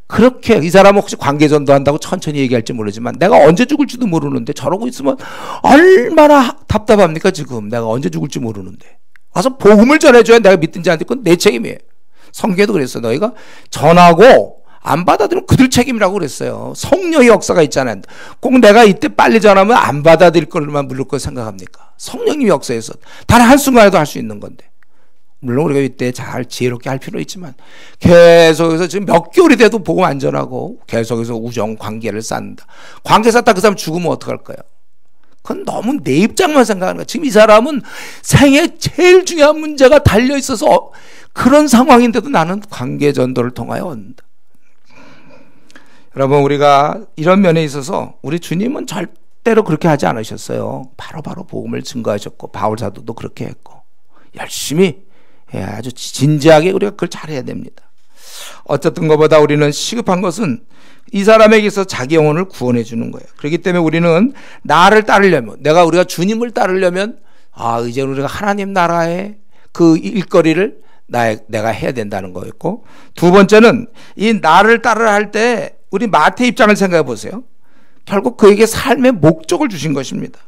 A: 그렇게 이 사람은 혹시 관계전도 한다고 천천히 얘기할지 모르지만 내가 언제 죽을지도 모르는데 저러고 있으면 얼마나 답답합니까? 지금 내가 언제 죽을지 모르는데 와서 복음을 전해줘야 내가 믿든지 안 듣건 내 책임이에요. 성경에도 그랬어요. 너희가 전하고 안 받아들이면 그들 책임이라고 그랬어요. 성령의 역사가 있잖아요. 꼭 내가 이때 빨리 전하면 안 받아들일 것만 물을 걸 생각합니까? 성령님 역사에서 단 한순간에도 할 수 있는 건데 물론 우리가 이때 잘 지혜롭게 할 필요는 있지만 계속해서 지금 몇 개월이 돼도 복음 안 전하고 계속해서 우정 관계를 쌓는다. 관계 쌓다 그 사람 죽으면 어떡할 거야? 그건 너무 내 입장만 생각하는 거야. 지금 이 사람은 생애 제일 중요한 문제가 달려 있어서 그런 상황인데도 나는 관계 전도를 통하여 온다. 여러분, 우리가 이런 면에 있어서 우리 주님은 절대로 그렇게 하지 않으셨어요. 바로바로 복음을 증거하셨고 바울 사도도 그렇게 했고 열심히 아주 진지하게 우리가 그걸 잘해야 됩니다. 어쨌든 것보다 우리는 시급한 것은 이 사람에게 있어서 자기 영혼을 구원해 주는 거예요. 그렇기 때문에 우리는 나를 따르려면, 우리가 주님을 따르려면 이제 우리가 하나님 나라의 그 일거리를 내가 해야 된다는 거였고, 두 번째는 이 나를 따르라 할 때 우리 마태 입장을 생각해 보세요. 결국 그에게 삶의 목적을 주신 것입니다.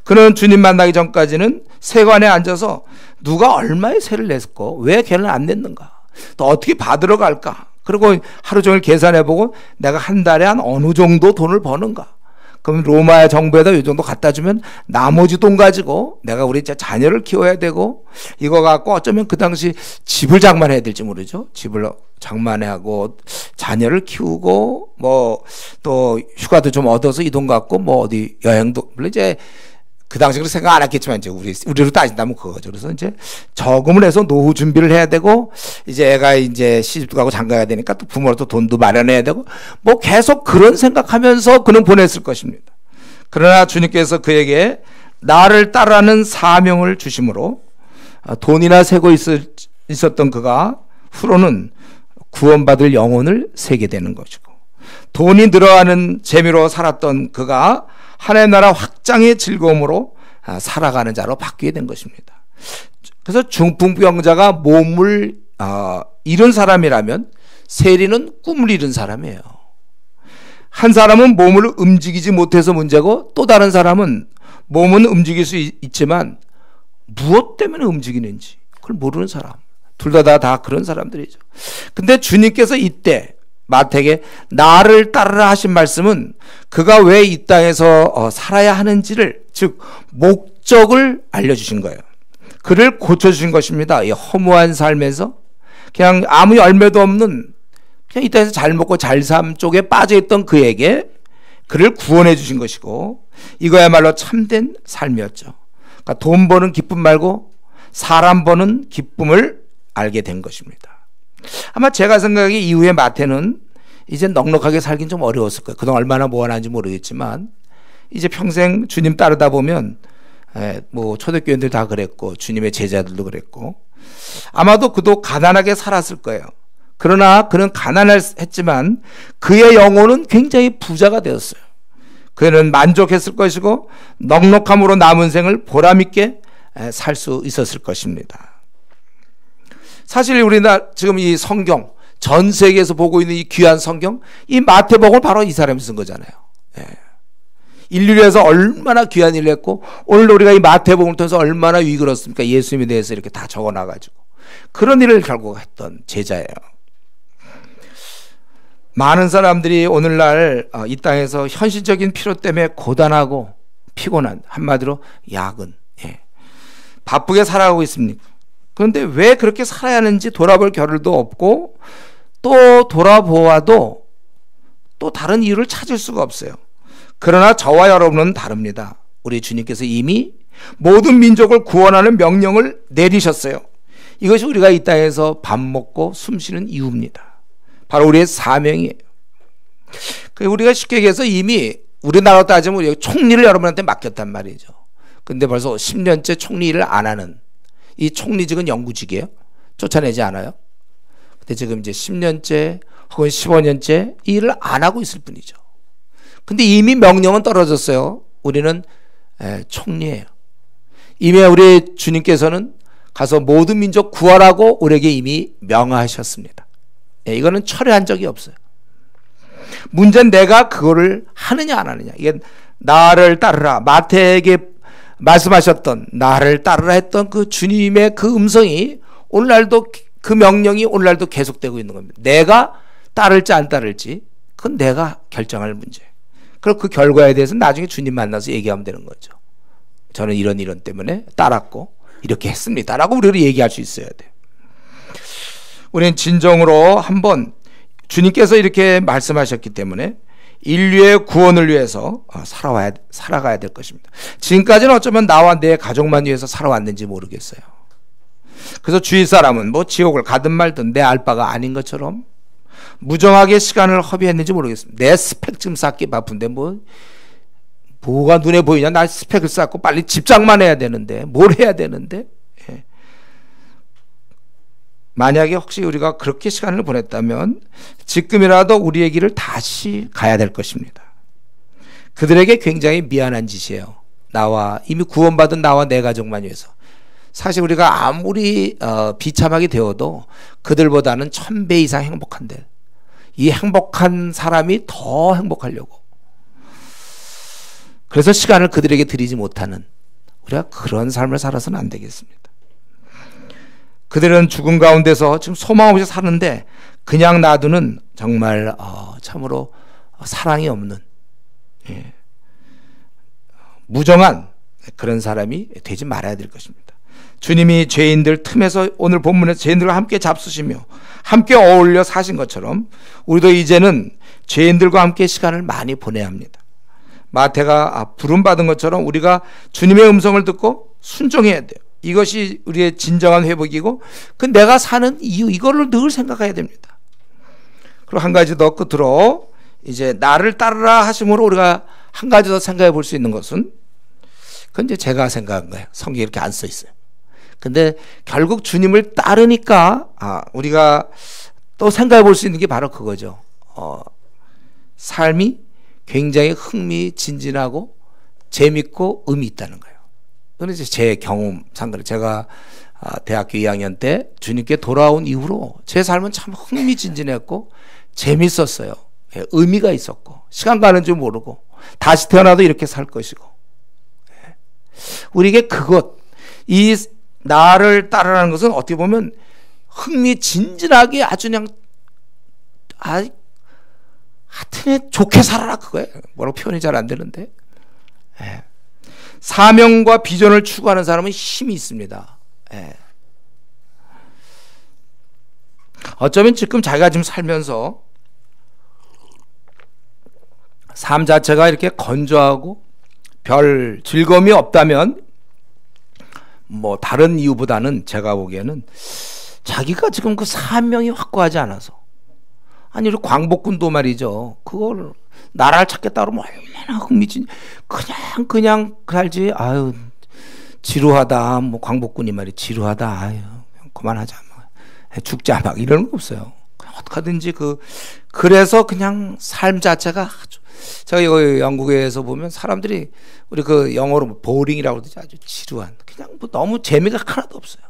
A: 그는 주님 만나기 전까지는 세관에 앉아서 누가 얼마의 세를 냈고 왜 걔는 안 냈는가, 또 어떻게 받으러 갈까, 그리고 하루 종일 계산해보고 내가 한 달에 한 어느 정도 돈을 버는가, 그럼 로마 정부에다 이 정도 갖다 주면 나머지 돈 가지고 내가 우리 자녀를 키워야 되고, 이거 갖고 어쩌면 그 당시 집을 장만해야 될지 모르죠. 집을 장만하고 자녀를 키우고 뭐 또 휴가도 좀 얻어서 이 돈 갖고 뭐 어디 여행도, 물론 이제 그 당시 그렇게 생각 안 했겠지만 이제 우리로 따진다면 그거죠. 그래서 이제 저금을 해서 노후 준비를 해야 되고, 이제 애가 이제 시집도 가고 장가야 되니까 또 부모로부터 돈도 마련해야 되고, 뭐 계속 그런 생각하면서 그는 보냈을 것입니다. 그러나 주님께서 그에게 나를 따르는 사명을 주심으로 돈이나 세고 있었던 그가 후로는 구원받을 영혼을 세게 되는 것이고, 돈이 늘어가는 재미로 살았던 그가 하나님 나라 확장의 즐거움으로 살아가는 자로 바뀌게 된 것입니다. 그래서 중풍병자가 몸을 잃은 사람이라면 세리는 꿈을 잃은 사람이에요. 한 사람은 몸을 움직이지 못해서 문제고, 또 다른 사람은 몸은 움직일 수 있지만 무엇 때문에 움직이는지 그걸 모르는 사람. 둘 다 그런 사람들이죠. 근데 주님께서 이때 마태에게 나를 따르라 하신 말씀은 그가 왜 이 땅에서 살아야 하는지를, 즉 목적을 알려주신 거예요. 그를 고쳐주신 것입니다. 이 허무한 삶에서 그냥 아무 열매도 없는, 그냥 이 땅에서 잘 먹고 잘 삶 쪽에 빠져있던 그에게 그를 구원해 주신 것이고, 이거야말로 참된 삶이었죠. 그러니까 돈 버는 기쁨 말고 사람 버는 기쁨을 알게 된 것입니다. 아마 제가 생각하기에 이후에 마태는 이제 넉넉하게 살긴 좀 어려웠을 거예요. 그동안 얼마나 모아놨는지 모르겠지만 이제 평생 주님 따르다 보면 뭐 초대교인들 다 그랬고 주님의 제자들도 그랬고, 아마도 그도 가난하게 살았을 거예요. 그러나 그는 가난했지만 그의 영혼은 굉장히 부자가 되었어요. 그는 만족했을 것이고 넉넉함으로 남은 생을 보람있게 살 수 있었을 것입니다. 사실 우리나라 지금 이 성경, 전 세계에서 보고 있는 이 귀한 성경, 이 마태복음을 바로 이 사람이 쓴 거잖아요. 인류를 위해서 얼마나 귀한 일을 했고, 오늘 우리가 이 마태복음을 통해서 얼마나 유익을 얻습니까? 예수님에 대해서 이렇게 다 적어놔가지고 그런 일을 결국 했던 제자예요. 많은 사람들이 오늘날 이 땅에서 현실적인 필요 때문에 고단하고 피곤한, 한마디로 야근, 바쁘게 살아가고 있습니다. 그런데 왜 그렇게 살아야 하는지 돌아볼 겨를도 없고, 또 돌아보아도 또 다른 이유를 찾을 수가 없어요. 그러나 저와 여러분은 다릅니다. 우리 주님께서 이미 모든 민족을 구원하는 명령을 내리셨어요. 이것이 우리가 이 땅에서 밥 먹고 숨 쉬는 이유입니다. 바로 우리의 사명이에요. 우리가 쉽게 얘기해서 이미 우리나라로 따지면 우리가 총리를 여러분한테 맡겼단 말이죠. 근데 벌써 10년째 총리 일을 안 하는, 이 총리직은 영구직이에요. 쫓아내지 않아요. 근데 지금 이제 10년째 혹은 15년째 이 일을 안 하고 있을 뿐이죠. 근데 이미 명령은 떨어졌어요. 우리는 총리예요. 이미 우리 주님께서는 가서 모든 민족 구하라고 우리에게 이미 명하셨습니다. 이거는 철회한 적이 없어요. 문제는 내가 그거를 하느냐 안 하느냐. 이게 나를 따르라, 마태에게 말씀하셨던 나를 따르라 했던 그 주님의 그 음성이 오늘날도, 그 명령이 오늘날도 계속되고 있는 겁니다. 내가 따를지 안 따를지 그건 내가 결정할 문제예요. 그리고 그 결과에 대해서 나중에 주님 만나서 얘기하면 되는 거죠. 저는 이런 때문에 따랐고 이렇게 했습니다라고 우리를 얘기할 수 있어야 돼요. 우리는 진정으로 한번 주님께서 이렇게 말씀하셨기 때문에 인류의 구원을 위해서 살아가야 될 것입니다. 지금까지는 어쩌면 나와 내 가족만 위해서 살아왔는지 모르겠어요. 그래서 주위 사람은 뭐 지옥을 가든 말든 내 알 바가 아닌 것처럼 무정하게 시간을 허비했는지 모르겠습니다. 내 스펙 좀 쌓기 바쁜데 뭐가 눈에 보이냐. 나 스펙을 쌓고 빨리 집장만 해야 되는데 뭘 해야 되는데. 만약에 혹시 우리가 그렇게 시간을 보냈다면 지금이라도 우리의 길을 다시 가야 될 것입니다. 그들에게 굉장히 미안한 짓이에요. 이미 구원받은 나와 내 가족만 위해서. 사실 우리가 아무리 비참하게 되어도 그들보다는 1000배 이상 행복한데, 이 행복한 사람이 더 행복하려고, 그래서 시간을 그들에게 드리지 못하는, 우리가 그런 삶을 살아서는 안 되겠습니다. 그들은 죽음 가운데서 지금 소망 없이 사는데 그냥 놔두는 정말 참으로 사랑이 없는, 무정한 그런 사람이 되지 말아야 될 것입니다. 주님이 죄인들 틈에서, 오늘 본문에서 죄인들과 함께 잡수시며 함께 어울려 사신 것처럼 우리도 이제는 죄인들과 함께 시간을 많이 보내야 합니다. 마태가 부름받은 것처럼 우리가 주님의 음성을 듣고 순종해야 돼요. 이것이 우리의 진정한 회복이고, 그 내가 사는 이유, 이거를 늘 생각해야 됩니다. 그리고 한 가지 더 끝으로, 이제 나를 따르라 하심으로 우리가 한 가지 더 생각해 볼 수 있는 것은, 그건 이제 제가 생각한 거예요. 성경에 이렇게 안 써 있어요. 근데 결국 주님을 따르니까 우리가 또 생각해 볼 수 있는 게 바로 그거죠. 삶이 굉장히 흥미진진하고 재밌고 의미 있다는 거예요. 그건 이제 제 경험상 그래요. 제가 대학교 2학년 때 주님께 돌아온 이후로 제 삶은 참 흥미진진했고 재밌었어요. 의미가 있었고, 시간 가는 줄 모르고, 다시 태어나도 이렇게 살 것이고. 우리에게 이 나를 따르라는 것은 어떻게 보면 흥미진진하게 아주 그냥 하여튼 좋게 살아라, 그거예요. 뭐라고 표현이 잘 안 되는데. 사명과 비전을 추구하는 사람은 힘이 있습니다. 어쩌면 지금 자기가 지금 살면서 삶 자체가 이렇게 건조하고 별 즐거움이 없다면, 뭐 다른 이유보다는 제가 보기에는 자기가 지금 그 사명이 확고하지 않아서. 아니, 우리 광복군도 말이죠. 그걸 나라를 찾겠다 그러면 얼마나 흥미진, 그냥 살지. 아유, 지루하다. 뭐 광복군이 말이 지루하다. 아유, 그만하자. 죽자. 막 이러는 거 없어요. 어떻게든지 그래서 그냥 삶 자체가 아주, 제가 이거 영국에서 보면 사람들이 우리 그 영어로 보링이라고 그러지, 아주 지루한, 그냥 뭐 너무 재미가 하나도 없어요.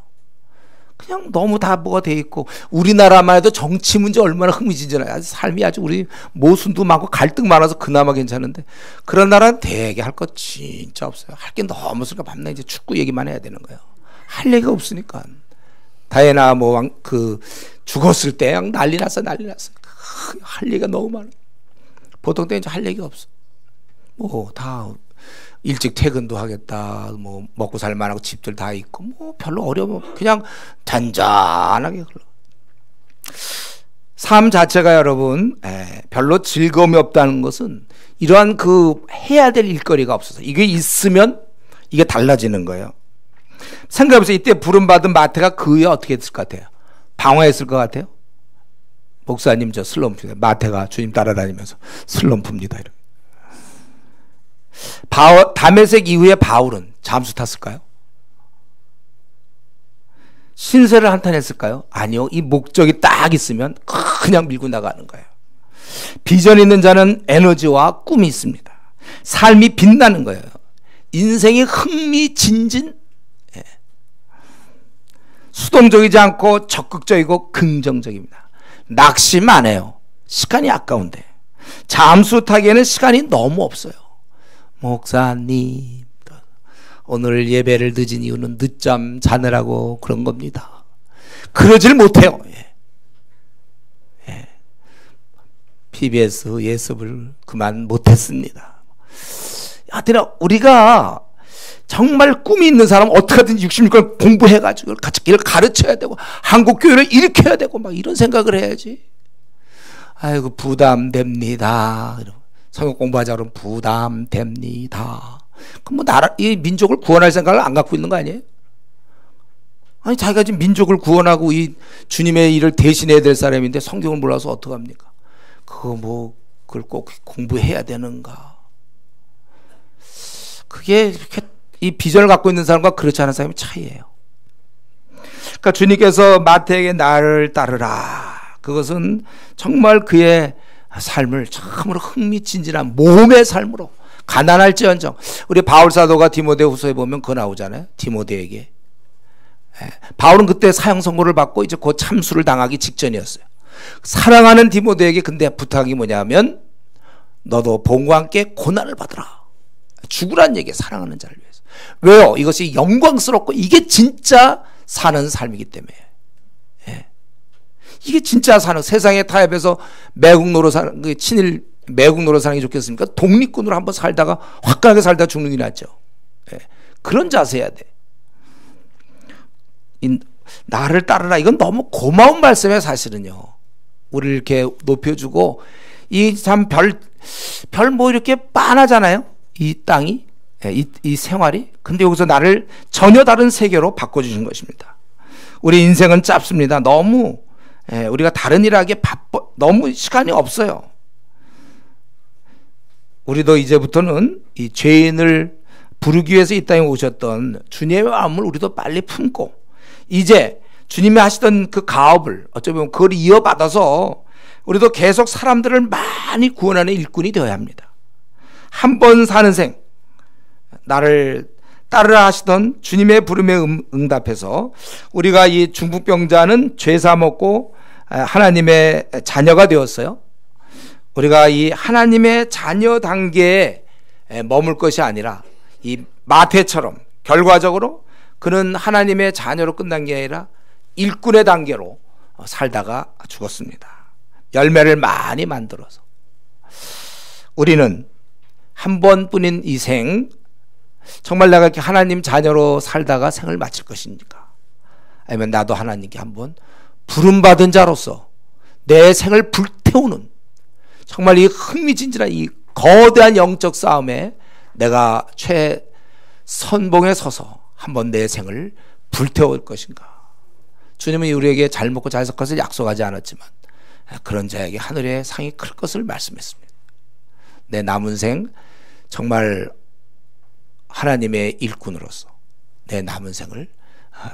A: 그냥 너무 다 뭐가 돼 있고, 우리나라만 해도 정치 문제 얼마나 흥미진진해요. 아주 삶이 아주, 우리 모순도 많고 갈등 많아서 그나마 괜찮은데, 그런 나라는 되게 할 거 진짜 없어요. 할 게 너무 없으니까 밤낮 이제 축구 얘기만 해야 되는 거예요. 할 얘기가 없으니까. 다이애나 죽었을 때 난리 났어. 할 얘기가 너무 많아. 보통 때 이제 할 얘기가 없어. 다 일찍 퇴근도 하겠다. 먹고 살 만하고 집들 다 있고, 별로 어려워. 그냥 잔잔하게 흘러. 삶 자체가 여러분, 별로 즐거움이 없다는 것은 이러한 해야 될 일거리가 없어서, 이게 있으면 이게 달라지는 거예요. 생각해보세요. 이때 부름받은 마태가 그 후에 어떻게 했을 것 같아요? 방황했을 것 같아요? 목사님, 저 슬럼프입니다. 마태가 주님 따라다니면서 슬럼프입니다. 다메섹 이후에 바울은 잠수 탔을까요? 신세를 한탄했을까요? 아니요. 이 목적이 딱 있으면 그냥 밀고 나가는 거예요. 비전 있는 자는 에너지와 꿈이 있습니다. 삶이 빛나는 거예요. 인생이 흥미진진, 수동적이지 않고 적극적이고 긍정적입니다. 낙심 안 해요. 시간이 아까운데. 잠수 타기에는 시간이 너무 없어요. 목사님, 오늘 예배를 늦은 이유는 늦잠 자느라고 그런 겁니다. 그러질 못해요. PBS 예습을 그만 못했습니다. 하여튼 우리가 정말 꿈이 있는 사람은 어떻게든지 66권 공부해가지고 같이 길 가르쳐야 되고 한국 교회를 일으켜야 되고 막 이런 생각을 해야지. 아이고 부담됩니다. 성경 공부하자 그러면 부담됩니다. 그럼 뭐 나라 이 민족을 구원할 생각을 안 갖고 있는 거 아니에요? 아니 자기가 지금 민족을 구원하고 이 주님의 일을 대신해야 될 사람인데 성경을 몰라서 어떡합니까? 그거 뭐 그걸 꼭 공부해야 되는가? 그게 이 비전을 갖고 있는 사람과 그렇지 않은 사람의 차이예요. 그러니까 주님께서 마태에게 나를 따르라. 그것은 정말 그의 삶을 참으로 흥미진진한 몸의 삶으로 가난할지언정. 우리 바울 사도가 디모데후서에 보면 그거 나오잖아요. 디모데에게. 바울은 그때 사형 선고를 받고 이제 곧 참수를 당하기 직전이었어요. 사랑하는 디모데에게 근데 부탁이 뭐냐면 너도 본과 함께 고난을 받으라. 죽으란 얘기예요. 사랑하는 자를 위해서. 왜요? 이것이 영광스럽고 이게 진짜 사는 삶이기 때문에. 이게 진짜 사는, 세상에 타협해서 매국 노릇 사는, 친일 매국 노릇 사는 게 좋겠습니까? 독립군으로 한번 살다가 화끈하게 살다 죽는 게 낫죠. 그런 자세 해야 돼. 나를 따르라. 이건 너무 고마운 말씀이에요, 사실은요. 우리를 이렇게 높여주고, 이 참 별 뭐 이렇게 빤하잖아요. 이 땅이, 이 생활이. 근데 여기서 나를 전혀 다른 세계로 바꿔주신 것입니다. 우리 인생은 짧습니다. 너무, 우리가 다른 일 하기에 너무 시간이 없어요. 우리도 이제부터는 이 죄인을 부르기 위해서 이 땅에 오셨던 주님의 마음을 우리도 빨리 품고, 이제 주님이 하시던 그 가업을 어쩌면 그걸 이어받아서 우리도 계속 사람들을 많이 구원하는 일꾼이 되어야 합니다. 한 번 사는 생, 나를 따르라 하시던 주님의 부름에 응답해서 우리가 이 중풍병자는 죄 사먹고 하나님의 자녀가 되었어요. 우리가 이 하나님의 자녀 단계에 머물 것이 아니라 이 마태처럼 결과적으로 그는 하나님의 자녀로 끝난 게 아니라 일꾼의 단계로 살다가 죽었습니다. 열매를 많이 만들어서. 우리는 한 번뿐인 이 생, 정말 내가 이렇게 하나님 자녀로 살다가 생을 마칠 것입니까? 아니면 나도 하나님께 한번 부름받은 자로서 내 생을 불태우는, 정말 이 흥미진진한 이 거대한 영적 싸움에 내가 최선봉에 서서 한번 내 생을 불태울 것인가? 주님은 우리에게 잘 먹고 잘 살 것을 약속하지 않았지만 그런 자에게 하늘의 상이 클 것을 말씀했습니다. 내 남은 생 정말 하나님의 일꾼으로서 내 남은 생을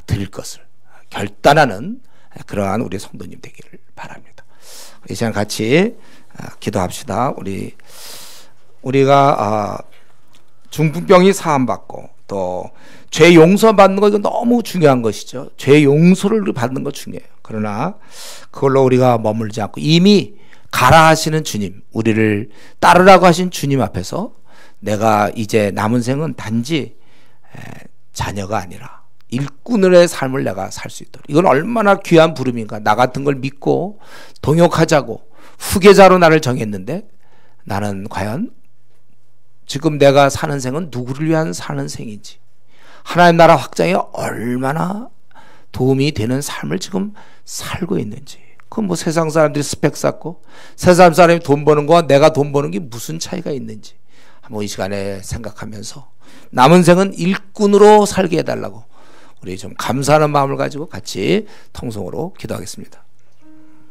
A: 드릴 것을 결단하는 그러한 우리 성도님 되기를 바랍니다. 이 시간 같이 기도합시다. 우리가 중풍병이 사함받고 또 죄 용서받는 거, 이거 너무 중요한 것이죠. 죄 용서를 받는 거 중요해요. 그러나 그걸로 우리가 머물지 않고 이미 가라 하시는 주님, 우리를 따르라고 하신 주님 앞에서 내가 이제 남은 생은 단지 자녀가 아니라 일꾼의 삶을 내가 살 수 있도록, 이건 얼마나 귀한 부름인가. 나 같은 걸 믿고 동역하자고 후계자로 나를 정했는데 나는 과연 지금 내가 사는 생은 누구를 위한 사는 생인지, 하나님 나라 확장에 얼마나 도움이 되는 삶을 지금 살고 있는지. 그건 뭐 세상 사람들이 스펙 쌓고 세상 사람이 돈 버는 거와 내가 돈 버는 게 무슨 차이가 있는지 한번 이 시간에 생각하면서 남은 생은 일꾼으로 살게 해달라고 우리 좀 감사하는 마음을 가지고 같이 통성으로 기도하겠습니다.